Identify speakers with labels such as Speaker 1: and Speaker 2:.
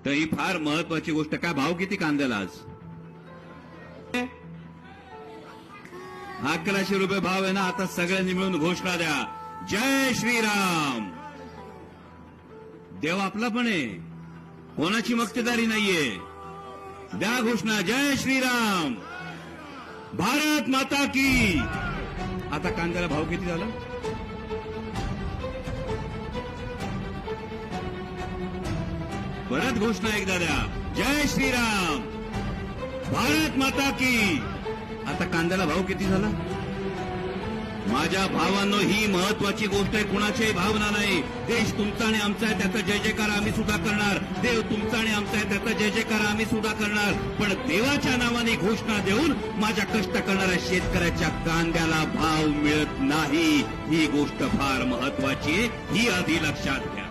Speaker 1: तर ही फार महत्वाची गोष्ट. काय भाव किती कांद्याला आज? 1100 रुपये भाव आहे ना. आता सगळ्यांनी मिळून घोषणा द्या, जय श्रीराम. देव आपला पण आहे, कोणाची मक्तेदारी नाहीये. द्या घोषणा, जय श्रीराम, भारत माता की. आता कांद्याला भाव किती झाला? परत घोषणा एकदा द्या, जय श्रीराम, भारत माता की. आता कांद्याला भाव किती झाला? माझ्या भावांनो, ही महत्वाची गोष्ट आहे, कुणाच्याही भावना नाही. देश तुमचा आणि आमचा आहे, त्याचा जय जयकार आम्ही सुद्धा करणार. देव तुमचा आणि आमचा आहे, त्याचा जय जयकार आम्ही सुद्धा करणार. पण देवाच्या नावाने घोषणा देऊन माझ्या कष्ट करणाऱ्या शेतकऱ्याच्या कांद्याला भाव मिळत नाही. ही गोष्ट फार महत्वाची आहे, ही आधी लक्षात घ्या.